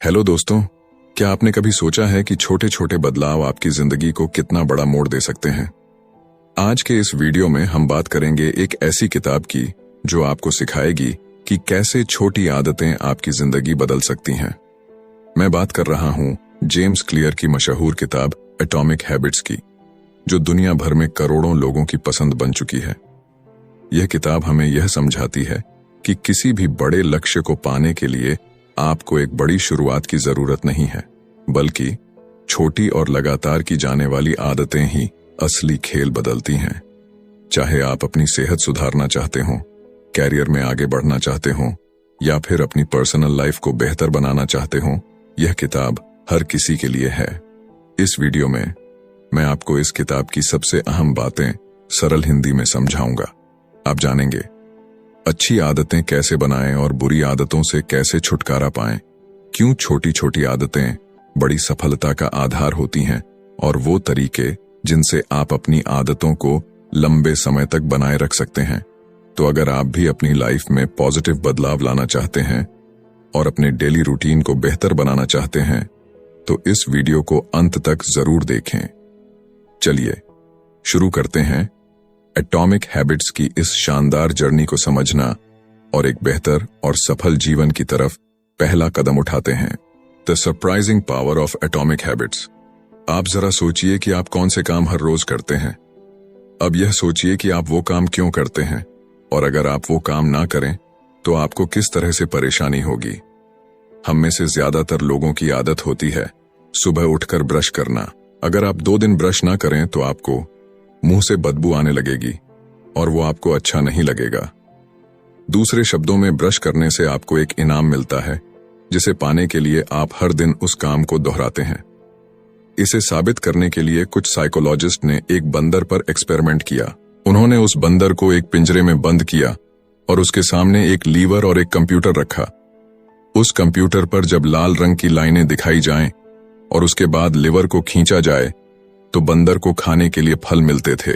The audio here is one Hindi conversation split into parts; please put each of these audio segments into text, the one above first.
हेलो दोस्तों, क्या आपने कभी सोचा है कि छोटे छोटे बदलाव आपकी जिंदगी को कितना बड़ा मोड़ दे सकते हैं। आज के इस वीडियो में हम बात करेंगे एक ऐसी किताब की जो आपको सिखाएगी कि कैसे छोटी आदतें आपकी जिंदगी बदल सकती हैं। मैं बात कर रहा हूं जेम्स क्लियर की मशहूर किताब एटॉमिक हैबिट्स की, जो दुनिया भर में करोड़ों लोगों की पसंद बन चुकी है। यह किताब हमें यह समझाती है कि किसी भी बड़े लक्ष्य को पाने के लिए आपको एक बड़ी शुरुआत की जरूरत नहीं है, बल्कि छोटी और लगातार की जाने वाली आदतें ही असली खेल बदलती हैं। चाहे आप अपनी सेहत सुधारना चाहते हो, कैरियर में आगे बढ़ना चाहते हो या फिर अपनी पर्सनल लाइफ को बेहतर बनाना चाहते हो, यह किताब हर किसी के लिए है। इस वीडियो में मैं आपको इस किताब की सबसे अहम बातें सरल हिंदी में समझाऊंगा। आप जानेंगे अच्छी आदतें कैसे बनाएं और बुरी आदतों से कैसे छुटकारा पाएं, क्यों छोटी छोटी आदतें बड़ी सफलता का आधार होती हैं और वो तरीके जिनसे आप अपनी आदतों को लंबे समय तक बनाए रख सकते हैं। तो अगर आप भी अपनी लाइफ में पॉजिटिव बदलाव लाना चाहते हैं और अपने डेली रूटीन को बेहतर बनाना चाहते हैं, तो इस वीडियो को अंत तक जरूर देखें। चलिए शुरू करते हैं एटॉमिक हैबिट्स की इस शानदार जर्नी को समझना और एक बेहतर और सफल जीवन की तरफ पहला कदम उठाते हैं। The surprising power of atomic habits. आप जरा सोचिए कि आप कौन से काम हर रोज करते हैं। अब यह सोचिए कि आप वो काम क्यों करते हैं, और अगर आप वो काम ना करें तो आपको किस तरह से परेशानी होगी। हम में से ज्यादातर लोगों की आदत होती है सुबह उठकर ब्रश करना। अगर आप 2 दिन ब्रश ना करें तो आपको मुंह से बदबू आने लगेगी और वो आपको अच्छा नहीं लगेगा। दूसरे शब्दों में, ब्रश करने से आपको एक इनाम मिलता है जिसे पाने के लिए आप हर दिन उस काम को दोहराते हैं। इसे साबित करने के लिए कुछ साइकोलॉजिस्ट ने एक बंदर पर एक्सपेरिमेंट किया। उन्होंने उस बंदर को एक पिंजरे में बंद किया और उसके सामने एक लीवर और एक कंप्यूटर रखा। उस कंप्यूटर पर जब लाल रंग की लाइनें दिखाई जाएं और उसके बाद लीवर को खींचा जाए तो बंदर को खाने के लिए फल मिलते थे।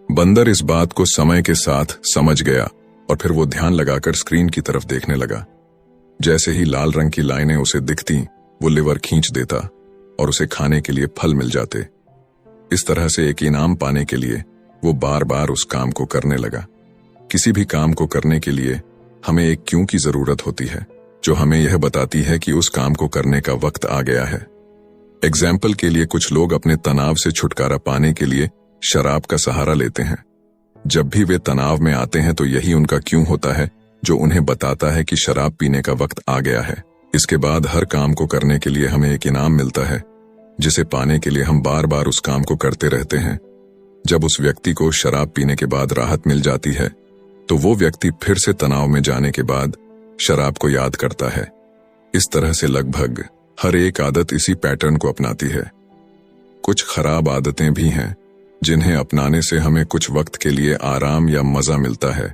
बंदर इस बात को समय के साथ समझ गया और फिर वो ध्यान लगाकर स्क्रीन की तरफ देखने लगा। जैसे ही लाल रंग की लाइनें उसे दिखती, वो लीवर खींच देता और उसे खाने के लिए फल मिल जाते। इस तरह से एक इनाम पाने के लिए वो बार बार उस काम को करने लगा। किसी भी काम को करने के लिए हमें एक क्यों की जरूरत होती है, जो हमें यह बताती है कि उस काम को करने का वक्त आ गया है। एग्जाम्पल के लिए, कुछ लोग अपने तनाव से छुटकारा पाने के लिए शराब का सहारा लेते हैं। जब भी वे तनाव में आते हैं तो यही उनका क्यों होता है जो उन्हें बताता है कि शराब पीने का वक्त आ गया है। इसके बाद हर काम को करने के लिए हमें एक इनाम मिलता है, जिसे पाने के लिए हम बार बार उस काम को करते रहते हैं। जब उस व्यक्ति को शराब पीने के बाद राहत मिल जाती है तो वो व्यक्ति फिर से तनाव में जाने के बाद शराब को याद करता है। इस तरह से लगभग हर एक आदत इसी पैटर्न को अपनाती है। कुछ खराब आदतें भी हैं जिन्हें अपनाने से हमें कुछ वक्त के लिए आराम या मजा मिलता है,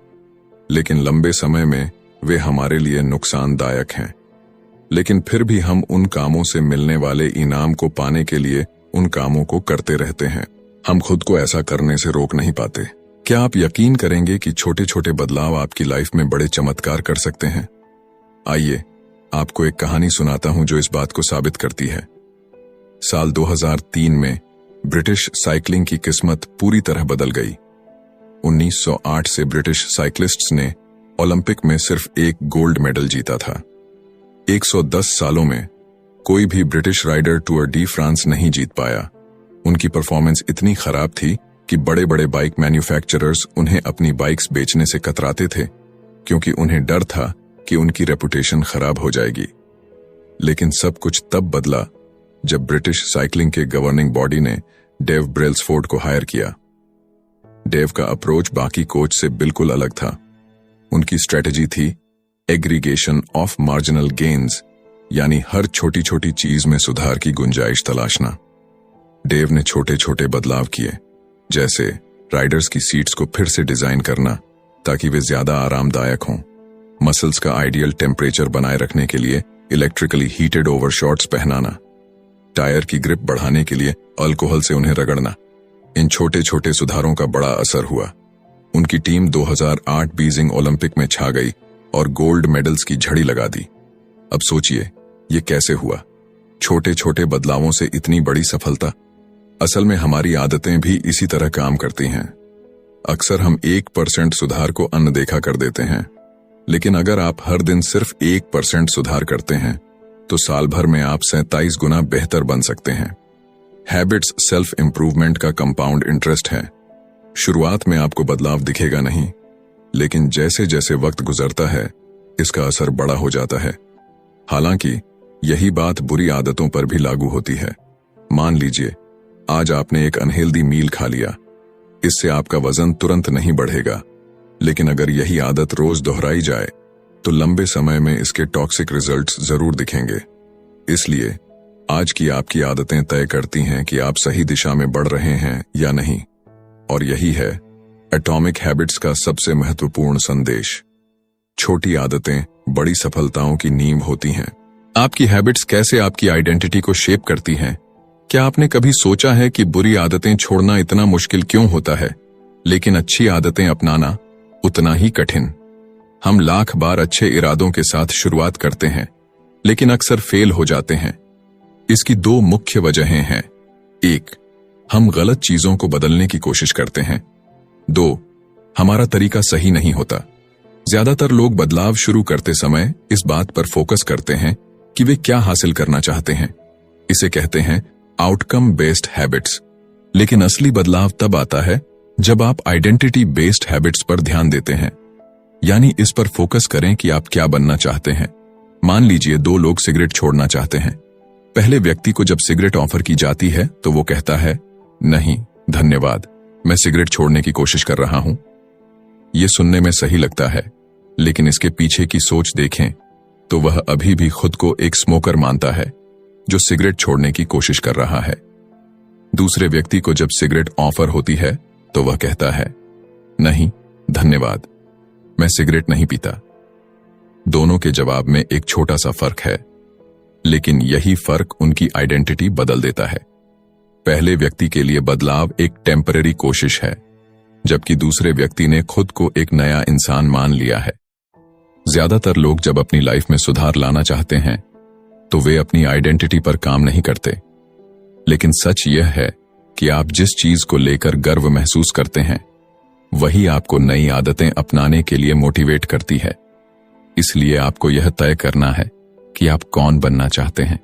लेकिन लंबे समय में वे हमारे लिए नुकसानदायक हैं। लेकिन फिर भी हम उन कामों से मिलने वाले इनाम को पाने के लिए उन कामों को करते रहते हैं। हम खुद को ऐसा करने से रोक नहीं पाते। क्या आप यकीन करेंगे कि छोटे छोटे बदलाव आपकी लाइफ में बड़े चमत्कार कर सकते हैं? आइए आपको एक कहानी सुनाता हूं जो इस बात को साबित करती है। साल 2003 में ब्रिटिश साइकिलिंग की किस्मत पूरी तरह बदल गई। 1908 से ब्रिटिश साइक्लिस्ट्स ने ओलंपिक में सिर्फ एक गोल्ड मेडल जीता था। 110 सालों में कोई भी British rider tour de France नहीं जीत पाया। उनकी परफॉर्मेंस इतनी खराब थी कि बड़े बड़े बाइक मैन्युफैक्चरर्स उन्हें अपनी बाइक्स बेचने से कतराते थे, क्योंकि उन्हें डर था कि उनकी रेपुटेशन खराब हो जाएगी। लेकिन सब कुछ तब बदला जब ब्रिटिश साइकिलिंग के गवर्निंग बॉडी ने डेव ब्रेल्सफोर्ड को हायर किया। डेव का अप्रोच बाकी कोच से बिल्कुल अलग था। उनकी स्ट्रेटेजी थी एग्रीगेशन ऑफ मार्जिनल गेन्स, यानी हर छोटी छोटी चीज में सुधार की गुंजाइश तलाशना। डेव ने छोटे छोटे बदलाव किए, जैसे राइडर्स की सीट्स को फिर से डिजाइन करना ताकि वे ज्यादा आरामदायक हों, मसल्स का आइडियल टेम्परेचर बनाए रखने के लिए इलेक्ट्रिकली हीटेड ओवरशॉट्स पहनाना, टायर की ग्रिप बढ़ाने के लिए अल्कोहल से उन्हें रगड़ना। इन छोटे छोटे सुधारों का बड़ा असर हुआ। उनकी टीम 2008 बीजिंग ओलंपिक में छा गई और गोल्ड मेडल्स की झड़ी लगा दी। अब सोचिए ये कैसे हुआ? छोटे छोटे बदलावों से इतनी बड़ी सफलता? असल में हमारी आदतें भी इसी तरह काम करती हैं। अक्सर हम 1% सुधार को अनदेखा कर देते हैं, लेकिन अगर आप हर दिन सिर्फ 1% सुधार करते हैं तो साल भर में आप 27 गुना बेहतर बन सकते हैं। हैबिट्स सेल्फ इंप्रूवमेंट का कंपाउंड इंटरेस्ट है। शुरुआत में आपको बदलाव दिखेगा नहीं, लेकिन जैसे जैसे वक्त गुजरता है इसका असर बड़ा हो जाता है। हालांकि यही बात बुरी आदतों पर भी लागू होती है। मान लीजिए आज आपने एक अनहेल्दी मील खा लिया। इससे आपका वजन तुरंत नहीं बढ़ेगा, लेकिन अगर यही आदत रोज दोहराई जाए तो लंबे समय में इसके टॉक्सिक रिजल्ट्स जरूर दिखेंगे। इसलिए आज की आपकी आदतें तय करती हैं कि आप सही दिशा में बढ़ रहे हैं या नहीं। और यही है एटॉमिक हैबिट्स का सबसे महत्वपूर्ण संदेश। छोटी आदतें बड़ी सफलताओं की नींव होती हैं। आपकी हैबिट्स कैसे आपकी आइडेंटिटी को शेप करती हैं? क्या आपने कभी सोचा है कि बुरी आदतें छोड़ना इतना मुश्किल क्यों होता है, लेकिन अच्छी आदतें अपनाना उतना ही कठिन? हम लाख बार अच्छे इरादों के साथ शुरुआत करते हैं, लेकिन अक्सर फेल हो जाते हैं। इसकी दो मुख्य वजहें हैं। 1, हम गलत चीजों को बदलने की कोशिश करते हैं। 2, हमारा तरीका सही नहीं होता। ज्यादातर लोग बदलाव शुरू करते समय इस बात पर फोकस करते हैं कि वे क्या हासिल करना चाहते हैं। इसे कहते हैं आउटकम बेस्ड हैबिट्स। लेकिन असली बदलाव तब आता है जब आप आइडेंटिटी बेस्ड हैबिट्स पर ध्यान देते हैं, यानी इस पर फोकस करें कि आप क्या बनना चाहते हैं। मान लीजिए 2 लोग सिगरेट छोड़ना चाहते हैं। पहले व्यक्ति को जब सिगरेट ऑफर की जाती है तो वो कहता है, नहीं धन्यवाद, मैं सिगरेट छोड़ने की कोशिश कर रहा हूं। यह सुनने में सही लगता है, लेकिन इसके पीछे की सोच देखें तो वह अभी भी खुद को एक स्मोकर मानता है जो सिगरेट छोड़ने की कोशिश कर रहा है। दूसरे व्यक्ति को जब सिगरेट ऑफर होती है तो वह कहता है, नहीं धन्यवाद, मैं सिगरेट नहीं पीता। दोनों के जवाब में एक छोटा सा फर्क है, लेकिन यही फर्क उनकी आइडेंटिटी बदल देता है। पहले व्यक्ति के लिए बदलाव एक टेम्पररी कोशिश है, जबकि दूसरे व्यक्ति ने खुद को एक नया इंसान मान लिया है। ज्यादातर लोग जब अपनी लाइफ में सुधार लाना चाहते हैं तो वे अपनी आइडेंटिटी पर काम नहीं करते। लेकिन सच यह है कि आप जिस चीज को लेकर गर्व महसूस करते हैं वही आपको नई आदतें अपनाने के लिए मोटिवेट करती है। इसलिए आपको यह तय करना है कि आप कौन बनना चाहते हैं।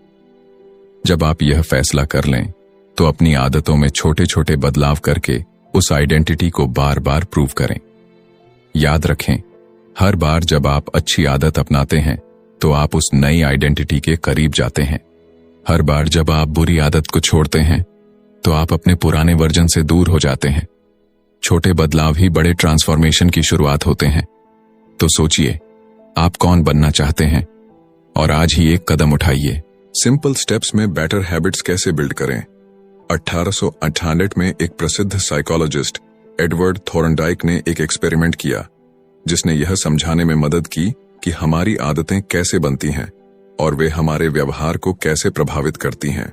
जब आप यह फैसला कर लें तो अपनी आदतों में छोटे छोटे बदलाव करके उस आइडेंटिटी को बार बार प्रूव करें। याद रखें, हर बार जब आप अच्छी आदत अपनाते हैं तो आप उस नई आइडेंटिटी के करीब जाते हैं। हर बार जब आप बुरी आदत को छोड़ते हैं तो आप अपने पुराने वर्जन से दूर हो जाते हैं। छोटे बदलाव ही बड़े ट्रांसफॉर्मेशन की शुरुआत होते हैं। तो सोचिए, आप कौन बनना चाहते हैं और आज ही एक कदम उठाइए। सिंपल स्टेप्स में बेटर हैबिट्स कैसे बिल्ड करें? 1898 में एक प्रसिद्ध साइकोलॉजिस्ट एडवर्ड थॉर्नडाइक ने एक एक्सपेरिमेंट किया जिसने यह समझाने में मदद की कि हमारी आदतें कैसे बनती हैं और वे हमारे व्यवहार को कैसे प्रभावित करती हैं।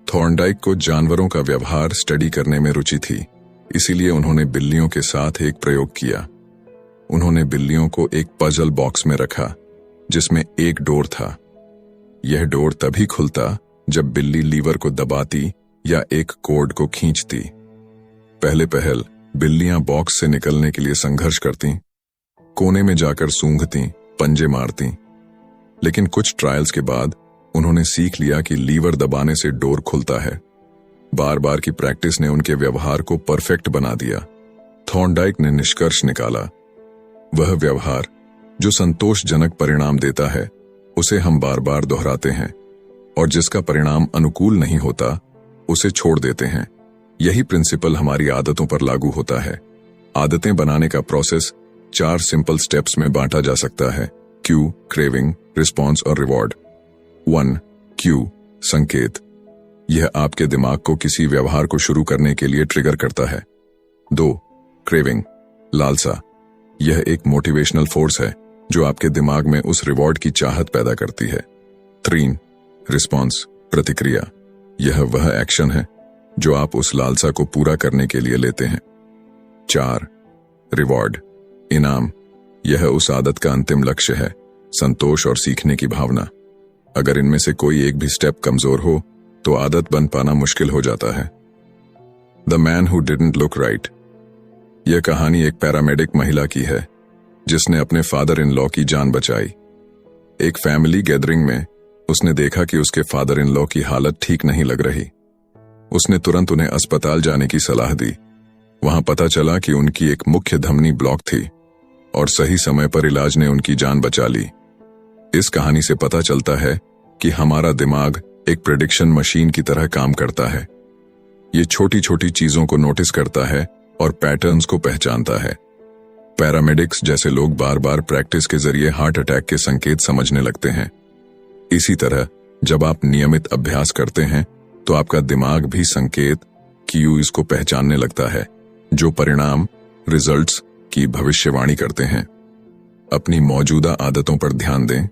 थॉर्नडाइक को जानवरों का व्यवहार स्टडी करने में रुचि थी, इसीलिए उन्होंने बिल्लियों के साथ एक प्रयोग किया। उन्होंने बिल्लियों को एक पजल बॉक्स में रखा जिसमें एक डोर था। यह डोर तभी खुलता जब बिल्ली लीवर को दबाती या एक कोड को खींचती। पहले पहल बिल्लियां बॉक्स से निकलने के लिए संघर्ष करती, कोने में जाकर सूंघती, पंजे मारती। लेकिन कुछ ट्रायल्स के बाद उन्होंने सीख लिया कि लीवर दबाने से डोर खुलता है। बार बार की प्रैक्टिस ने उनके व्यवहार को परफेक्ट बना दिया। थॉर्नडाइक ने निष्कर्ष निकाला, वह व्यवहार जो संतोषजनक परिणाम देता है उसे हम बार बार दोहराते हैं, और जिसका परिणाम अनुकूल नहीं होता उसे छोड़ देते हैं। यही प्रिंसिपल हमारी आदतों पर लागू होता है। आदतें बनाने का प्रोसेस 4 सिंपल स्टेप्स में बांटा जा सकता है: क्यू, क्रेविंग, रिस्पॉन्स और रिवॉर्ड। 1. क्यू, संकेत। यह आपके दिमाग को किसी व्यवहार को शुरू करने के लिए ट्रिगर करता है। 2. क्रेविंग, लालसा। यह एक मोटिवेशनल फोर्स है जो आपके दिमाग में उस रिवॉर्ड की चाहत पैदा करती है। 3. रिस्पॉन्स, प्रतिक्रिया। यह वह एक्शन है जो आप उस लालसा को पूरा करने के लिए लेते हैं। 4. रिवॉर्ड, इनाम। यह उस आदत का अंतिम लक्ष्य है, संतोष और सीखने की भावना। अगर इनमें से कोई एक भी स्टेप कमजोर हो तो आदत बन पाना मुश्किल हो जाता है। The man who didn't look right. यह कहानी एक पैरामेडिक महिला की है जिसने अपने फादर इन लॉ की जान बचाई। एक फैमिली गैदरिंग में उसने देखा कि उसके फादर इन लॉ की हालत ठीक नहीं लग रही। उसने तुरंत उन्हें अस्पताल जाने की सलाह दी। वहां पता चला कि उनकी एक मुख्य धमनी ब्लॉक थी और सही समय पर इलाज ने उनकी जान बचा ली। इस कहानी से पता चलता है कि हमारा दिमाग एक प्रेडिक्शन मशीन की तरह काम करता है। ये छोटी छोटी चीजों को नोटिस करता है और पैटर्न्स को पहचानता है। पैरामेडिक्स जैसे लोग बार बार प्रैक्टिस के जरिए हार्ट अटैक के संकेत समझने लगते हैं। इसी तरह जब आप नियमित अभ्यास करते हैं तो आपका दिमाग भी संकेत क्यूज को पहचानने लगता है, जो परिणाम रिजल्ट्स की भविष्यवाणी करते हैं। अपनी मौजूदा आदतों पर ध्यान दें।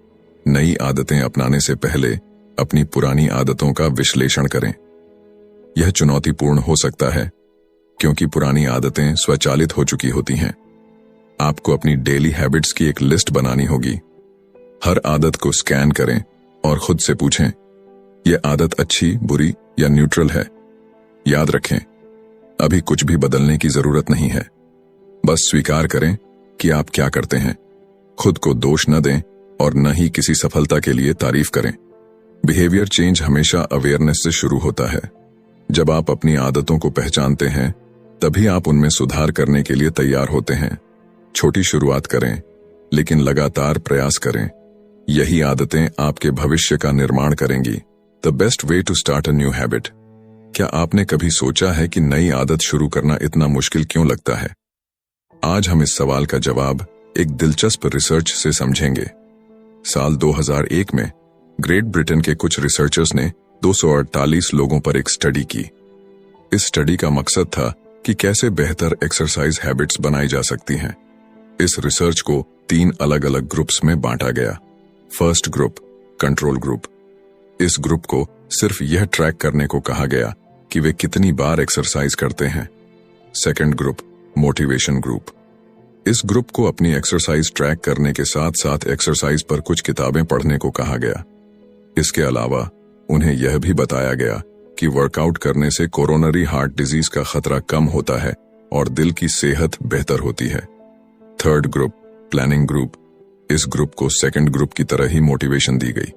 नई आदतें अपनाने से पहले अपनी पुरानी आदतों का विश्लेषण करें। यह चुनौतीपूर्ण हो सकता है क्योंकि पुरानी आदतें स्वचालित हो चुकी होती हैं। आपको अपनी डेली हैबिट्स की एक लिस्ट बनानी होगी। हर आदत को स्कैन करें और खुद से पूछें, यह आदत अच्छी, बुरी या न्यूट्रल है। याद रखें, अभी कुछ भी बदलने की जरूरत नहीं है। बस स्वीकार करें कि आप क्या करते हैं। खुद को दोष न दें और न ही किसी सफलता के लिए तारीफ करें। बिहेवियर चेंज हमेशा अवेयरनेस से शुरू होता है। जब आप अपनी आदतों को पहचानते हैं तभी आप उनमें सुधार करने के लिए तैयार होते हैं। छोटी शुरुआत करें लेकिन लगातार प्रयास करें। यही आदतें आपके भविष्य का निर्माण करेंगी। The best way to start a new habit. क्या आपने कभी सोचा है कि नई आदत शुरू करना इतना मुश्किल क्यों लगता है? आज हम इस सवाल का जवाब एक दिलचस्प रिसर्च से समझेंगे। साल 2001 में ग्रेट ब्रिटेन के कुछ रिसर्चर्स ने 248 लोगों पर एक स्टडी की। इस स्टडी का मकसद था कि कैसे बेहतर एक्सरसाइज हैबिट्स बनाई जा सकती हैं। इस रिसर्च को 3 अलग अलग ग्रुप्स में बांटा गया। First group, control group. इस ग्रुप को सिर्फ यह ट्रैक करने को कहा गया कि वे कितनी बार एक्सरसाइज करते हैं। Second group, motivation group. इस ग्रुप को अपनी एक्सरसाइज ट्रैक करने के साथ साथ एक्सरसाइज पर कुछ किताबें पढ़ने को कहा गया। इसके अलावा उन्हें यह भी बताया गया कि वर्कआउट करने से कोरोनरी हार्ट डिजीज का खतरा कम होता है और दिल की सेहत बेहतर होती है। Third group, planning group. इस ग्रुप को सेकंड ग्रुप की तरह ही मोटिवेशन दी गई,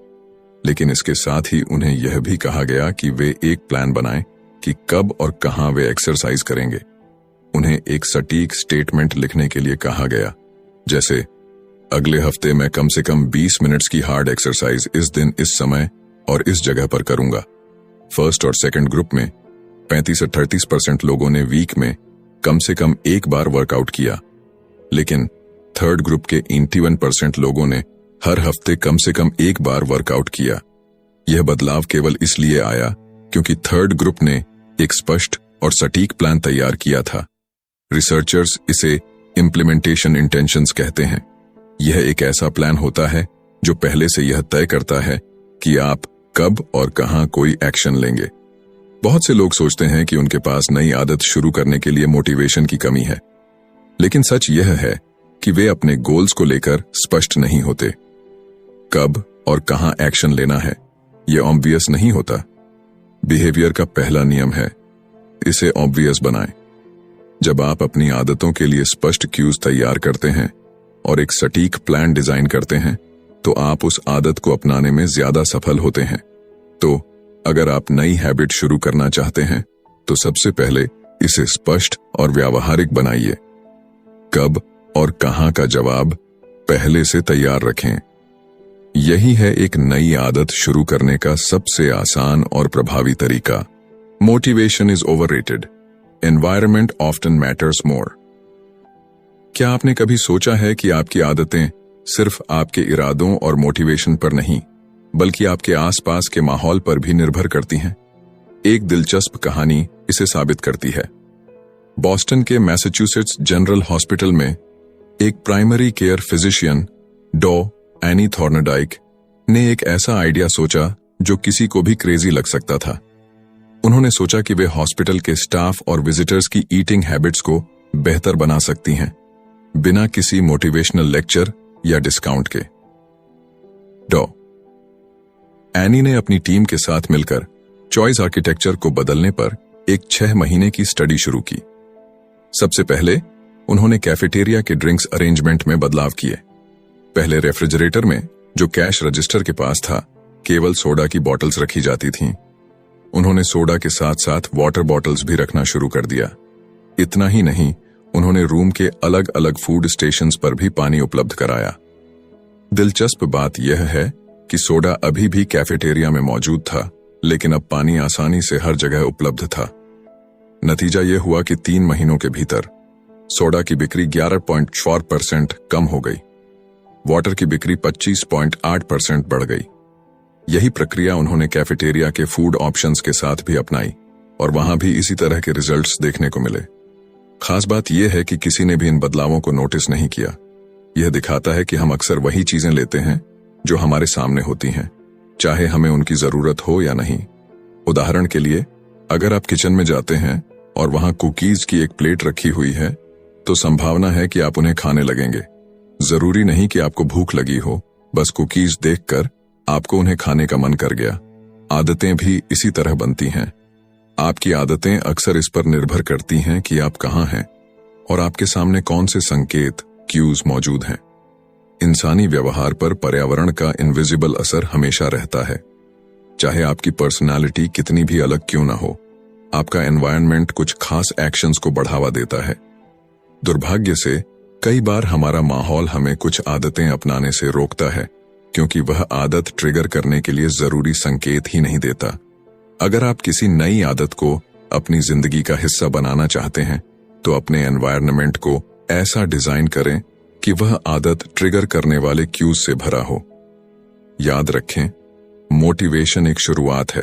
लेकिन इसके साथ ही उन्हें यह भी कहा गया कि वे एक प्लान बनाएं कि कब और कहां वे एक्सरसाइज करेंगे। उन्हें एक सटीक स्टेटमेंट लिखने के लिए कहा गया, जैसे अगले हफ्ते मैं कम से कम 20 मिनट्स की हार्ड एक्सरसाइज इस दिन, इस समय और इस जगह पर करूंगा। फर्स्ट और सेकंड ग्रुप में 35 से 38% लोगों ने वीक में कम से कम एक बार वर्कआउट किया, लेकिन थर्ड ग्रुप के 81% लोगों ने हर हफ्ते कम से कम एक बार वर्कआउट किया। यह बदलाव केवल इसलिए आया क्योंकि थर्ड ग्रुप ने एक स्पष्ट और सटीक प्लान तैयार किया था। रिसर्चर्स इसे इम्प्लीमेंटेशन इंटेंशंस कहते हैं। यह एक ऐसा प्लान होता है जो पहले से यह तय करता है कि आप कब और कहां कोई एक्शन लेंगे। बहुत से लोग सोचते हैं कि उनके पास नई आदत शुरू करने के लिए मोटिवेशन की कमी है, लेकिन सच यह है कि वे अपने गोल्स को लेकर स्पष्ट नहीं होते। कब और कहां एक्शन लेना है यह ऑब्वियस नहीं होता। बिहेवियर का पहला नियम है, इसे ऑब्वियस बनाएं। जब आप अपनी आदतों के लिए स्पष्ट क्यूज तैयार करते हैं और एक सटीक प्लान डिजाइन करते हैं तो आप उस आदत को अपनाने में ज्यादा सफल होते हैं। तो अगर आप नई हैबिट शुरू करना चाहते हैं तो सबसे पहले इसे स्पष्ट और व्यावहारिक बनाइए। कब और कहां का जवाब पहले से तैयार रखें। यही है एक नई आदत शुरू करने का सबसे आसान और प्रभावी तरीका। Motivation is overrated, environment often matters more. क्या आपने कभी सोचा है कि आपकी आदतें सिर्फ आपके इरादों और मोटिवेशन पर नहीं, बल्कि आपके आसपास के माहौल पर भी निर्भर करती हैं? एक दिलचस्प कहानी इसे साबित करती है। बॉस्टन के मैसाचुसेट्स जनरल हॉस्पिटल में एक प्राइमरी केयर फिजिशियन डॉ एनी थॉर्नडाइक ने एक ऐसा आइडिया सोचा जो किसी को भी क्रेजी लग सकता था। उन्होंने सोचा कि वे हॉस्पिटल के स्टाफ और विजिटर्स की ईटिंग हैबिट्स को बेहतर बना सकती हैं, बिना किसी मोटिवेशनल लेक्चर या डिस्काउंट के। डॉ एनी ने अपनी टीम के साथ मिलकर चॉइस आर्किटेक्चर को बदलने पर एक 6 महीने की स्टडी शुरू की। सबसे पहले उन्होंने कैफेटेरिया के ड्रिंक्स अरेंजमेंट में बदलाव किए। पहले रेफ्रिजरेटर में, जो कैश रजिस्टर के पास था, केवल सोडा की बॉटल्स रखी जाती थीं। उन्होंने सोडा के साथ साथ वाटर बॉटल्स भी रखना शुरू कर दिया। इतना ही नहीं, उन्होंने रूम के अलग अलग फूड स्टेशंस पर भी पानी उपलब्ध कराया। दिलचस्प बात यह है कि सोडा अभी भी कैफेटेरिया में मौजूद था, लेकिन अब पानी आसानी से हर जगह उपलब्ध था। नतीजा यह हुआ कि 3 महीनों के भीतर सोडा की बिक्री 11.4% कम हो गई। वाटर की बिक्री 25.8% बढ़ गई। यही प्रक्रिया उन्होंने कैफेटेरिया के फूड ऑप्शंस के साथ भी अपनाई और वहां भी इसी तरह के रिजल्ट्स देखने को मिले। खास बात यह है कि किसी ने भी इन बदलावों को नोटिस नहीं किया। यह दिखाता है कि हम अक्सर वही चीजें लेते हैं जो हमारे सामने होती हैं, चाहे हमें उनकी जरूरत हो या नहीं। उदाहरण के लिए, अगर आप किचन में जाते हैं और वहां कुकीज की एक प्लेट रखी हुई है, तो संभावना है कि आप उन्हें खाने लगेंगे। जरूरी नहीं कि आपको भूख लगी हो, बस कुकीज देखकर आपको उन्हें खाने का मन कर गया। आदतें भी इसी तरह बनती हैं। आपकी आदतें अक्सर इस पर निर्भर करती हैं कि आप कहां हैं और आपके सामने कौन से संकेत, क्यूज मौजूद हैं। इंसानी व्यवहार पर पर्यावरण का इनविजिबल असर हमेशा रहता है। चाहे आपकी पर्सनालिटी कितनी भी अलग क्यों ना हो, आपका एनवायरनमेंट कुछ खास एक्शंस को बढ़ावा देता है। दुर्भाग्य से कई बार हमारा माहौल हमें कुछ आदतें अपनाने से रोकता है, क्योंकि वह आदत ट्रिगर करने के लिए जरूरी संकेत ही नहीं देता। अगर आप किसी नई आदत को अपनी जिंदगी का हिस्सा बनाना चाहते हैं, तो अपने एनवायरनमेंट को ऐसा डिजाइन करें कि वह आदत ट्रिगर करने वाले क्यूज से भरा हो। याद रखें, मोटिवेशन एक शुरुआत है,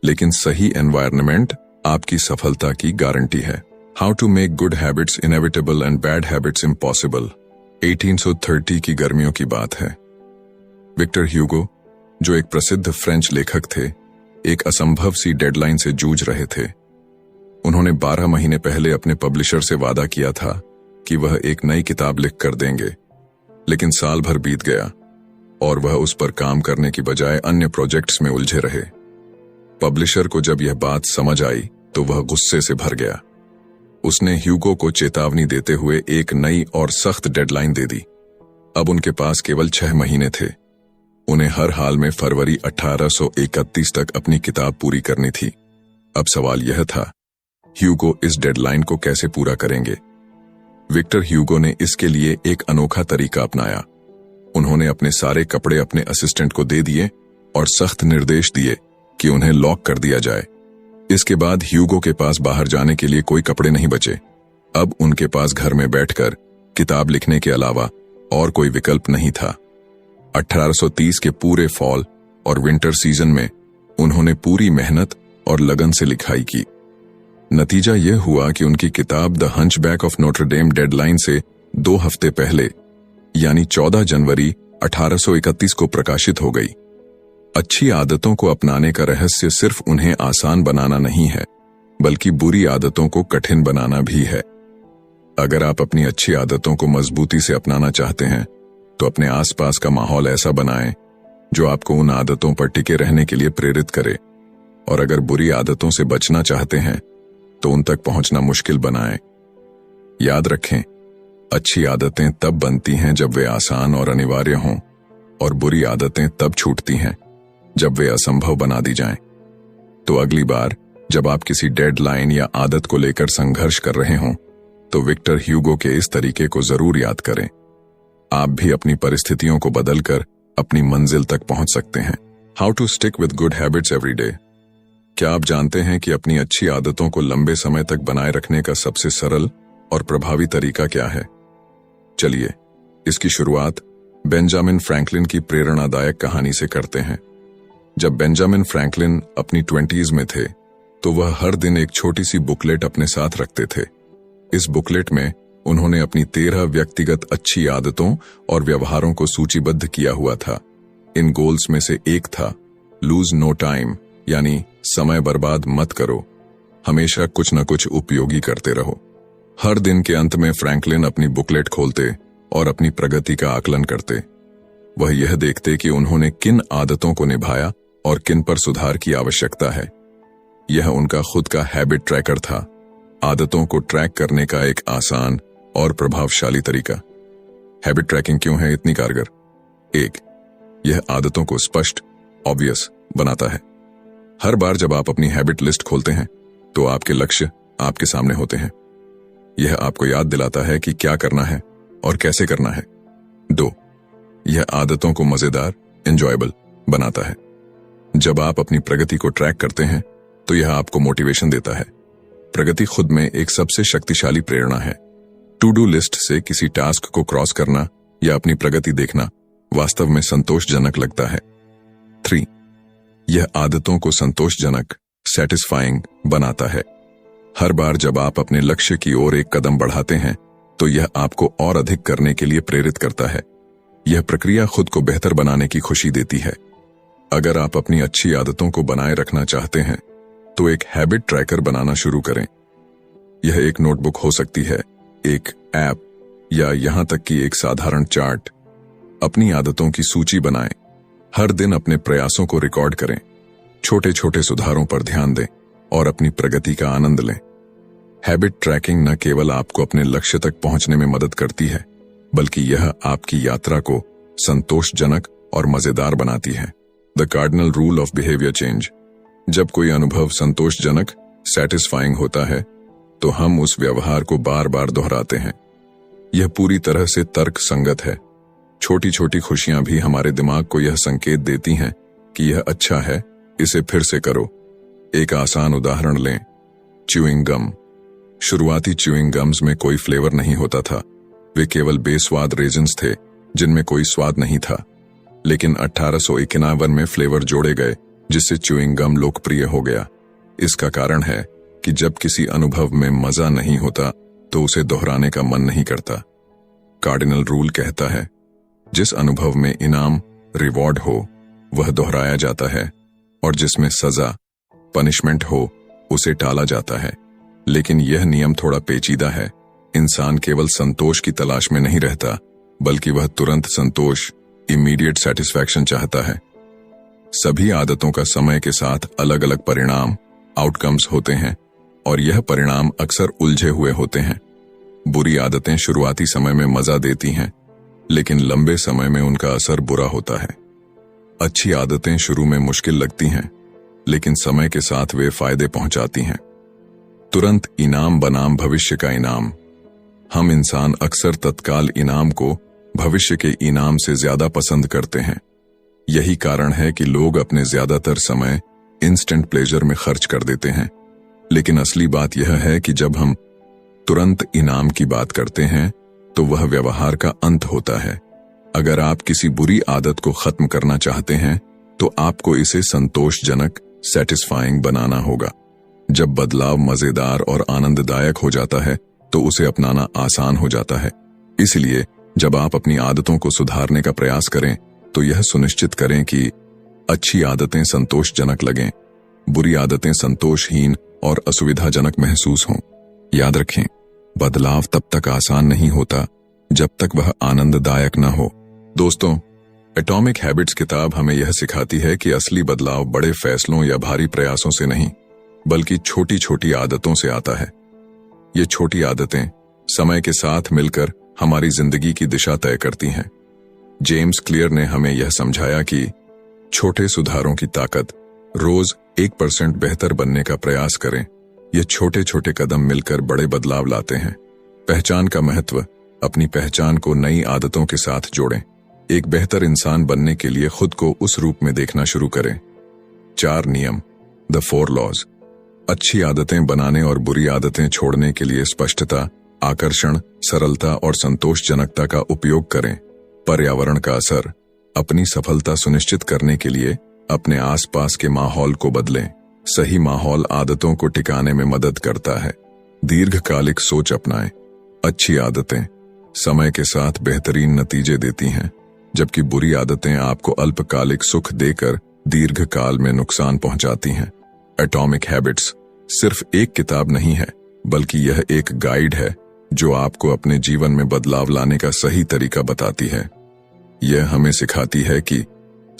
लेकिन सही एनवायरनमेंट आपकी सफलता की गारंटी है। How to make good habits inevitable and bad habits impossible. 1830 की गर्मियों की बात है। विक्टर ह्यूगो, जो एक प्रसिद्ध फ्रेंच लेखक थे, एक असंभव सी डेडलाइन से जूझ रहे थे। उन्होंने 12 महीने पहले अपने पब्लिशर से वादा किया था कि वह एक नई किताब लिख कर देंगे, लेकिन साल भर बीत गया और वह उस पर काम करने की बजाय अन्य प्रोजेक्ट्स में उलझे रहे। पब्लिशर को जब यह बात समझ आई तो वह गुस्से से भर गया। उसने ह्यूगो को चेतावनी देते हुए एक नई और सख्त डेडलाइन दे दी। अब उनके पास केवल 6 महीने थे। उन्हें हर हाल में फरवरी 1831 तक अपनी किताब पूरी करनी थी। अब सवाल यह था, ह्यूगो इस डेडलाइन को कैसे पूरा करेंगे? विक्टर ह्यूगो ने इसके लिए एक अनोखा तरीका अपनाया। उन्होंने अपने सारे कपड़े अपने असिस्टेंट को दे दिए और सख्त निर्देश दिए कि उन्हें लॉक कर दिया जाए। इसके बाद ह्यूगो के पास बाहर जाने के लिए कोई कपड़े नहीं बचे। अब उनके पास घर में बैठकर किताब लिखने के अलावा और कोई विकल्प नहीं था। 1830 के पूरे फॉल और विंटर सीजन में उन्होंने पूरी मेहनत और लगन से लिखाई की। नतीजा यह हुआ कि उनकी किताब the hunchback of Notre Dame deadline से 2 हफ्ते पहले, यानी 14 जनवरी 1831 को प्रकाशित हो गई। अच्छी आदतों को अपनाने का रहस्य सिर्फ उन्हें आसान बनाना नहीं है, बल्कि बुरी आदतों को कठिन बनाना भी है। अगर आप अपनी अच्छी आदतों को मजबूती से अपनाना चाहते हैं, तो अपने आसपास का माहौल ऐसा बनाएं जो आपको उन आदतों पर टिके रहने के लिए प्रेरित करे। और अगर बुरी आदतों से बचना चाहते हैं, तो उन तक पहुंचना मुश्किल बनाएं। याद रखें, अच्छी आदतें तब बनती हैं जब वे आसान और अनिवार्य हों, और बुरी आदतें तब छूटती हैं जब वे असंभव बना दी जाएं। तो अगली बार जब आप किसी डेडलाइन या आदत को लेकर संघर्ष कर रहे हों, तो विक्टर ह्यूगो के इस तरीके को जरूर याद करें। आप भी अपनी परिस्थितियों को बदलकर अपनी मंजिल तक पहुंच सकते हैं। How to stick with good habits every day. क्या आप जानते हैं कि अपनी अच्छी आदतों को लंबे समय तक बनाए रखने का सबसे सरल और प्रभावी तरीका क्या है? चलिए, इसकी शुरुआत बेंजामिन फ्रैंकलिन की प्रेरणादायक कहानी से करते हैं। जब बेंजामिन फ्रैंकलिन अपनी 20s में थे, तो वह हर दिन एक छोटी सी बुकलेट अपने साथ रखते थे। इस बुकलेट में उन्होंने अपनी 13 व्यक्तिगत अच्छी आदतों और व्यवहारों को सूचीबद्ध किया हुआ था। इन गोल्स में से एक था लूज नो टाइम, यानी समय बर्बाद मत करो, हमेशा कुछ न कुछ उपयोगी करते रहो। हर दिन के अंत में फ्रैंकलिन अपनी बुकलेट खोलते और अपनी प्रगति का आकलन करते। वह यह देखते कि उन्होंने किन आदतों को निभाया और किन पर सुधार की आवश्यकता है। यह उनका खुद का हैबिट ट्रैकर था, आदतों को ट्रैक करने का एक आसान और प्रभावशाली तरीका। हैबिट ट्रैकिंग क्यों है इतनी कारगर? 1. यह आदतों को स्पष्ट, ऑब्वियस बनाता है। हर बार जब आप अपनी हैबिट लिस्ट खोलते हैं तो आपके लक्ष्य आपके सामने होते हैं। यह आपको याद दिलाता है कि क्या करना है और कैसे करना है। 2. यह आदतों को मजेदार, एंजॉयबल बनाता है। जब आप अपनी प्रगति को ट्रैक करते हैं तो यह आपको मोटिवेशन देता है। प्रगति खुद में एक सबसे शक्तिशाली प्रेरणा है। टू डू लिस्ट से किसी टास्क को क्रॉस करना या अपनी प्रगति देखना वास्तव में संतोषजनक लगता है। 3. यह आदतों को संतोषजनक, सैटिस्फाइंग बनाता है। हर बार जब आप अपने लक्ष्य की ओर एक कदम बढ़ाते हैं तो यह आपको और अधिक करने के लिए प्रेरित करता है। यह प्रक्रिया खुद को बेहतर बनाने की खुशी देती है। अगर आप अपनी अच्छी आदतों को बनाए रखना चाहते हैं तो एक हैबिट ट्रैकर बनाना शुरू करें। यह एक नोटबुक हो सकती है, एक ऐप या यहां तक कि एक साधारण चार्ट। अपनी आदतों की सूची बनाएं। हर दिन अपने प्रयासों को रिकॉर्ड करें। छोटे छोटे सुधारों पर ध्यान दें और अपनी प्रगति का आनंद लें। हैबिट ट्रैकिंग न केवल आपको अपने लक्ष्य तक पहुंचने में मदद करती है, बल्कि यह आपकी यात्रा को संतोषजनक और मजेदार बनाती है। The cardinal rule of behaviour change. जब कोई अनुभव संतोषजनक, सैटिस्फाइंग होता है तो हम उस व्यवहार को बार बार दोहराते हैं। यह पूरी तरह से तर्क संगत है। छोटी छोटी खुशियां भी हमारे दिमाग को यह संकेत देती हैं कि यह अच्छा है, इसे फिर से करो। एक आसान उदाहरण लें, च्यूइंग गम। शुरुआती च्यूइंग गम्स में कोई फ्लेवर नहीं होता था। वे केवल बेस्वाद रेजिन्स थे जिनमें कोई स्वाद नहीं था। लेकिन 1891 में फ्लेवर जोड़े गए जिससे च्यूइंग गम लोकप्रिय हो गया। इसका कारण है कि जब किसी अनुभव में मजा नहीं होता तो उसे दोहराने का मन नहीं करता। कार्डिनल रूल कहता है, जिस अनुभव में इनाम, रिवॉर्ड हो वह दोहराया जाता है और जिसमें सजा, पनिशमेंट हो उसे टाला जाता है। लेकिन यह नियम थोड़ा पेचीदा है। इंसान केवल संतोष की तलाश में नहीं रहता, बल्कि वह तुरंत संतोष, इमीडिएट सेटिस्फैक्शन चाहता है। सभी आदतों का समय के साथ अलग अलग परिणाम, आउटकम्स होते हैं और यह परिणाम अक्सर उलझे हुए होते हैं। बुरी आदतें शुरुआती समय में मजा देती हैं, लेकिन लंबे समय में उनका असर बुरा होता है। अच्छी आदतें शुरू में मुश्किल लगती हैं, लेकिन समय के साथ वे फायदे पहुंचाती हैं। तुरंत इनाम बनाम भविष्य का इनाम। हम इंसान अक्सर तत्काल इनाम को भविष्य के इनाम से ज्यादा पसंद करते हैं। यही कारण है कि लोग अपने ज्यादातर समय इंस्टेंट प्लेजर में खर्च कर देते हैं। लेकिन असली बात यह है कि जब हम तुरंत इनाम की बात करते हैं तो वह व्यवहार का अंत होता है। अगर आप किसी बुरी आदत को खत्म करना चाहते हैं तो आपको इसे संतोषजनक, सैटिस्फाइंग बनाना होगा। जब बदलाव मजेदार और आनंददायक हो जाता है तो उसे अपनाना आसान हो जाता है। इसलिए जब आप अपनी आदतों को सुधारने का प्रयास करें तो यह सुनिश्चित करें कि अच्छी आदतें संतोषजनक लगें, बुरी आदतें संतोषहीन और असुविधाजनक महसूस हों। याद रखें, बदलाव तब तक आसान नहीं होता जब तक वह आनंददायक न हो। दोस्तों, एटॉमिक हैबिट्स किताब हमें यह सिखाती है कि असली बदलाव बड़े फैसलों या भारी प्रयासों से नहीं, बल्कि छोटी छोटी आदतों से आता है। ये छोटी आदतें समय के साथ मिलकर हमारी जिंदगी की दिशा तय करती हैं। जेम्स क्लियर ने हमें यह समझाया कि छोटे सुधारों की ताकत। रोज 1% बेहतर बनने का प्रयास करें। ये छोटे छोटे कदम मिलकर बड़े बदलाव लाते हैं। पहचान का महत्व। अपनी पहचान को नई आदतों के साथ जोड़ें। एक बेहतर इंसान बनने के लिए खुद को उस रूप में देखना शुरू करें। 4 नियम, द 4 लॉज। अच्छी आदतें बनाने और बुरी आदतें छोड़ने के लिए स्पष्टता, आकर्षण, सरलता और संतोषजनकता का उपयोग करें। पर्यावरण का असर। अपनी सफलता सुनिश्चित करने के लिए अपने आसपास के माहौल को बदलें। सही माहौल आदतों को टिकाने में मदद करता है। दीर्घकालिक सोच अपनाएं। अच्छी आदतें समय के साथ बेहतरीन नतीजे देती हैं, जबकि बुरी आदतें आपको अल्पकालिक सुख देकर दीर्घकाल में नुकसान पहुंचाती हैं। एटॉमिक हैबिट्स सिर्फ एक किताब नहीं है, बल्कि यह एक गाइड है जो आपको अपने जीवन में बदलाव लाने का सही तरीका बताती है। यह हमें सिखाती है कि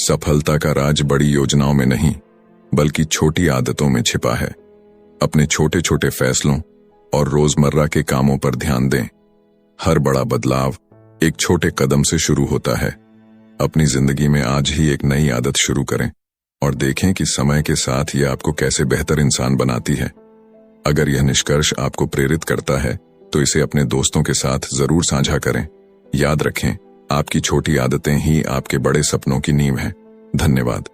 सफलता का राज बड़ी योजनाओं में नहीं, बल्कि छोटी आदतों में छिपा है। अपने छोटे छोटे फैसलों और रोजमर्रा के कामों पर ध्यान दें। हर बड़ा बदलाव एक छोटे कदम से शुरू होता है। अपनी जिंदगी में आज ही एक नई आदत शुरू करें और देखें कि समय के साथ यह आपको कैसे बेहतर इंसान बनाती है। अगर यह निष्कर्ष आपको प्रेरित करता है तो इसे अपने दोस्तों के साथ जरूर साझा करें। याद रखें, आपकी छोटी आदतें ही आपके बड़े सपनों की नींव हैं। धन्यवाद।